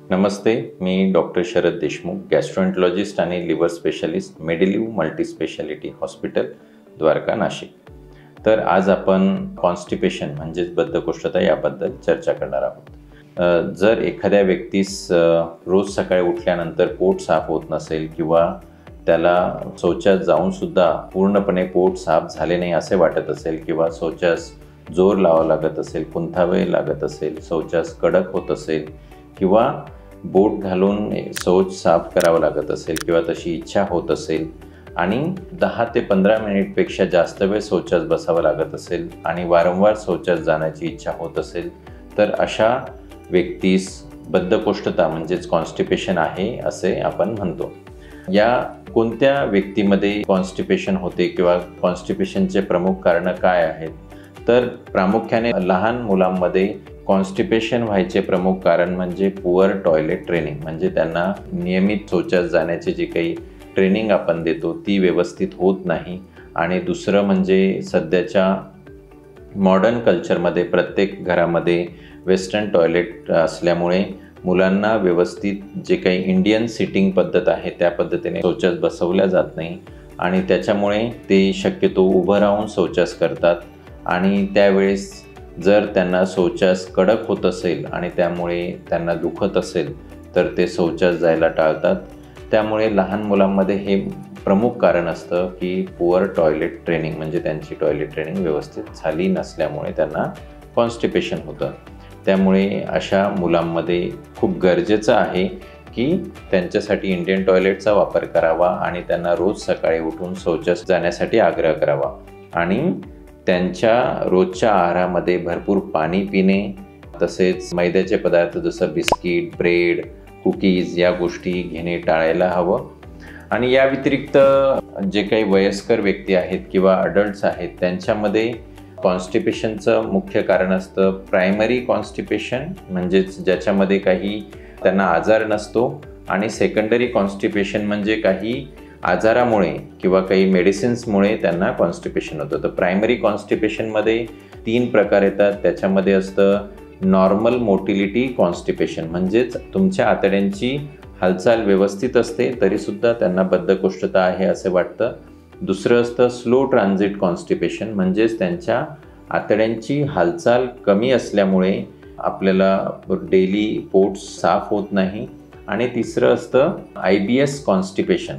नमस्ते, मी doctor Sharad Deshmukh, gastroenterologist आणि liver specialist, Medilive multispeciality hospital, Dwarka, Nashik. तर आज आपण कॉन्स्टिपेशन म्हणजेच बद्धकोष्ठता याबद्दल चर्चा करणार आहोत. जर एखाद्या व्यक्तीस रोज सकाळी उठल्यानंतर पोट साफ होत नसेल किंवा त्याला शौचास जाऊनसुद्धा पूर्णपणे पोट साफ झाले नाही असे वाटत असेल किंवा शौचास जोर लावावा लागत असेल, कुंथावे लागत असेल, शौचास कडक होत असेल किंवा बोट घालून शौच साफ करावं लागत असेल किंवा तशी इच्छा होत असेल आणि 10 ते 15 मिनिटपेक्षा जास्त वेळ शौचास बसावं लागत असेल आणि वारंवार शौचास जाण्याची इच्छा होत असेल तर अशा व्यक्तीस बद्धकोष्ठता म्हणजेच कॉन्स्टिपेशन आहे असे आपण म्हणतो. या कोणत्या व्यक्तीमध्ये कॉन्स्टिपेशन होते किंवा कॉन्स्टिपेशनचे प्रमुख कारणं काय आहेत? तर प्रामुख्याने लहान मुलांमध्ये कॉन्स्टिपेशन व्हायचे प्रमुख कारण म्हणजे पुअर टॉयलेट ट्रेनिंग, म्हणजे त्यांना नियमित शौचास जाण्याची जी काही ट्रेनिंग आपण देतो ती व्यवस्थित होत नाही. आणि दुसरं म्हणजे सध्याच्या मॉडर्न कल्चरमध्ये प्रत्येक घरामध्ये वेस्टर्न टॉयलेट असल्यामुळे मुलांना व्यवस्थित जे काही इंडियन सिटिंग पद्धत आहे त्या पद्धतीने शौचास बसवल्या जात नाही आणि त्याच्यामुळे ते शक्यतो उभं राहून शौचास करतात आणि त्यावेळेस जर त्यांना शौचास कडक होत असेल आणि त्यामुळे त्यांना दुखत असेल तर ते शौचास जायला टाळतात. त्यामुळे लहान मुलांमध्ये हे प्रमुख कारण असतं की पुअर टॉयलेट ट्रेनिंग, म्हणजे त्यांची टॉयलेट ट्रेनिंग व्यवस्थित झाली नसल्यामुळे त्यांना कॉन्स्टिपेशन होतं. त्यामुळे अशा मुलांमध्ये खूप गरजेचं आहे की त्यांच्यासाठी इंडियन टॉयलेटचा वापर करावा आणि त्यांना रोज सकाळी उठून शौचास जाण्यासाठी आग्रह करावा आणि त्यांच्या रोजच्या आहारामध्ये भरपूर पाणी पिणे, तसेच मैद्याचे पदार्थ जसं बिस्किट, ब्रेड, कुकीज या गोष्टी घेणे टाळायला हवं. आणि या व्यतिरिक्त जे काही वयस्कर व्यक्ती आहेत किंवा अडल्ट्स आहेत त्यांच्यामध्ये कॉन्स्टिपेशनचं मुख्य कारण असतं प्रायमरी कॉन्स्टिपेशन, म्हणजेच ज्याच्यामध्ये काही त्यांना आजार नसतो, आणि सेकंडरी कॉन्स्टिपेशन म्हणजे काही आजारामुळे किंवा काही मेडिसिन्समुळे त्यांना कॉन्स्टिपेशन होतं. तर प्रायमरी कॉन्स्टिपेशनमध्ये 3 प्रकार येतात. त्याच्यामध्ये असतं नॉर्मल मोटिलिटी कॉन्स्टिपेशन, म्हणजेच तुमच्या आतड्यांची हालचाल व्यवस्थित असते तरीसुद्धा त्यांना बद्धकोष्ठता आहे असे वाटतं. दुसरं असतं स्लो ट्रान्झिट कॉन्स्टिपेशन, म्हणजेच त्यांच्या आतड्यांची हालचाल कमी असल्यामुळे आपल्याला डेली पोट साफ होत नाही. आणि तिसरं असतं IBS कॉन्स्टिपेशन.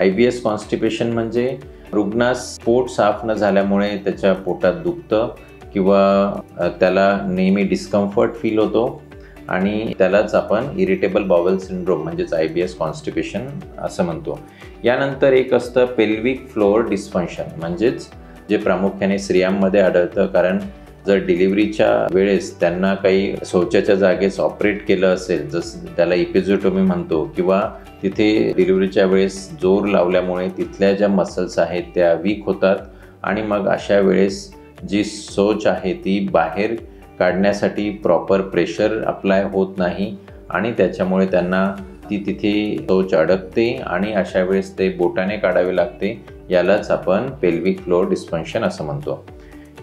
IBS कॉन्स्टिपेशन म्हणजे रुग्णास पोट साफ न झाल्यामुळे त्याच्या पोटात दुखतं किंवा त्याला नेहमी डिस्कम्फर्ट फील होतो आणि त्यालाच आपण इरिटेबल बाउल सिंड्रोम म्हणजेच IBS कॉन्स्टिपेशन असं म्हणतो. यानंतर एक असतं पेल्विक फ्लोअर डिस्फंक्शन, म्हणजेच जे प्रामुख्याने स्त्रियांमध्ये आढळतं, कारण जर डिलिव्हरीच्या वेळेस त्यांना काही शौचाच्या जागेस ऑपरेट केलं असेल, जसं त्याला इपिझोटोमी म्हणतो, किंवा तिथे डिलिव्हरीच्या वेळेस जोर लावल्यामुळे तिथल्या ज्या मसल्स आहेत त्या वीक होतात आणि मग अशा वेळेस जी शौच आहे ती बाहेर काढण्यासाठी प्रॉपर प्रेशर अप्लाय होत नाही आणि त्याच्यामुळे त्यांना ती तिथे शौच अडकते आणि अशा वेळेस ते बोटाने काढावे लागते. यालाच आपण पेल्विक फ्लोअर डिस्फंक्शन असं म्हणतो.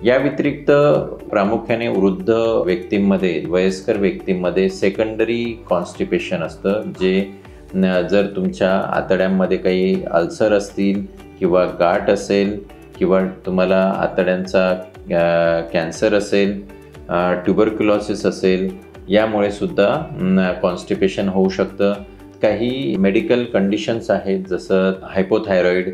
या व्यतिरिक्त प्रामुख्याने वृद्ध व्यक्तींमध्ये, वयस्कर व्यक्तींमध्ये सेकंडरी कॉन्स्टिपेशन असतं, जे जर तुमच्या आतड्यांमध्ये काही अल्सर असतील किंवा गाठ असेल किंवा तुम्हाला आतड्यांचा कॅन्सर असेल, ट्युबरक्युलोसिस असेल, यामुळे सुद्धा कॉन्स्टिपेशन होऊ शकतं. काही मेडिकल कंडिशन्स आहेत जसं हायपोथायरॉईड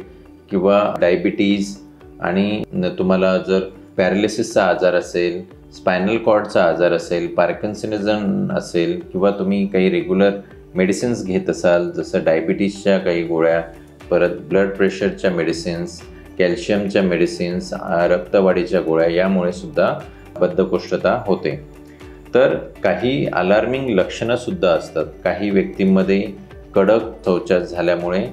किंवा डायबिटीज, आणि तुम्हाला जर पॅरालिसिसचा आजार असेल, स्पायनल कॉर्डचा आजार असेल, पार्किन्सनिझम असेल किंवा तुम्ही काही रेग्युलर मेडिसिन्स घेत असाल जसं डायबिटीसच्या काही गोळ्या, परत ब्लड प्रेशरच्या मेडिसिन्स, कॅल्शियमच्या मेडिसिन्स, रक्तवाढीच्या गोळ्या, यामुळे सुद्धा बद्धकोष्ठता होते. तर काही अलार्मिंग लक्षणंसुद्धा असतात. काही व्यक्तींमध्ये कडक शौचास झाल्यामुळे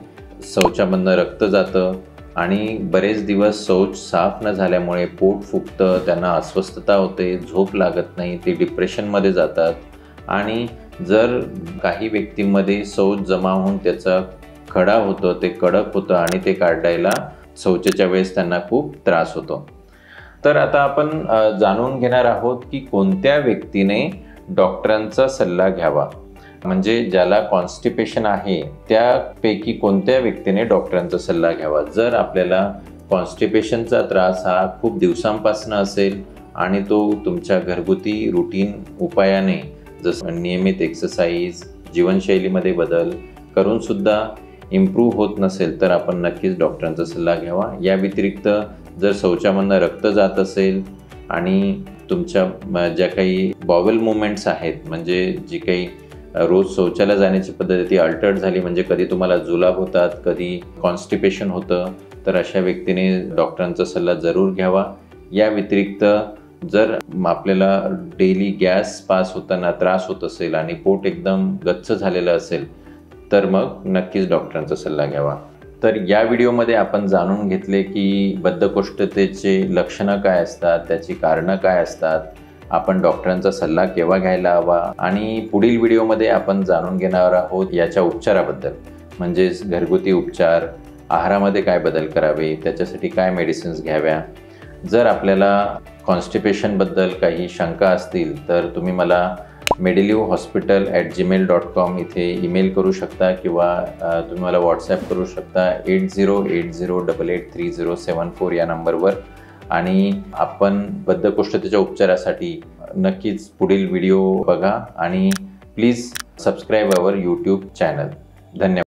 शौचामधनं रक्त जातं आणि बरेच दिवस शौच साफ न झाल्यामुळे पोट फुगतं, त्यांना अस्वस्थता होते, झोप लागत नाही, ते डिप्रेशनमध्ये जातात. आणि जर काही व्यक्तींमध्ये शौच जमा होऊन त्याचा खडा होतो, ते कडक होतं आणि ते काढायला शौचाच्या वेळेस त्यांना खूप त्रास होतो. तर आता आपण जाणून घेणार आहोत की कोणत्या व्यक्तीने डॉक्टरांचा सल्ला घ्यावा, म्हणजे ज्याला कॉन्स्टिपेशन आहे त्यापैकी कोणत्या व्यक्तीने डॉक्टरांचा सल्ला घ्यावा. जर आपल्याला कॉन्स्टिपेशनचा त्रास हा खूप दिवसांपासून असेल आणि तो तुमच्या घरगुती रुटीन उपायाने जसं नियमित एक्सरसाइज, जीवनशैलीमध्ये बदल करून सुद्धा इम्प्रूव्ह होत नसेल तर आपण नक्कीच डॉक्टरांचा सल्ला घ्यावा. या व्यतिरिक्त जर शौचामधनं रक्त जात असेल आणि तुमच्या ज्या काही बॉवेल मुवमेंट्स आहेत, म्हणजे जी काही रोज शौचाला जाण्याची पद्धत ती अल्टर्ड झाली, म्हणजे कधी तुम्हाला जुलाब होतात, कधी कॉन्स्टिपेशन होतं, तर अशा व्यक्तीने डॉक्टरांचा सल्ला जरूर घ्यावा. या व्यतिरिक्त जर आपल्याला डेली गॅस पास होताना त्रास होत असेल आणि पोट एकदम गच्च झालेलं असेल तर मग नक्कीच डॉक्टरांचा सल्ला घ्यावा. तर या व्हिडिओमध्ये आपण जाणून घेतले की बद्धकोष्ठतेचे लक्षणं काय असतात, त्याची कारणं काय असतात, आपण डॉक्टरांचा सल्ला केव्हा घ्यायला हवा, आणि पुढील व्हिडिओमध्ये आपण जाणून घेणार आहोत याच्या उपचाराबद्दल, म्हणजेच घरगुती उपचार, आहारामध्ये काय बदल करावे, त्याच्यासाठी काय मेडिसिन्स घ्याव्या. जर आपल्याला कॉन्स्टिपेशनबद्दल काही शंका असतील तर तुम्ही मला medilivhospital@gmail.com इथे ईमेल करू शकता किंवा तुम्ही मला व्हॉट्सॲप करू शकता 8080883074 या नंबरवर. आणि आपण बद्धकोष्ठतेच्या उपचारासाठी नक्कीच पुढील व्हिडिओ बघा आणि please subscribe our YouTube channel. धन्यवाद.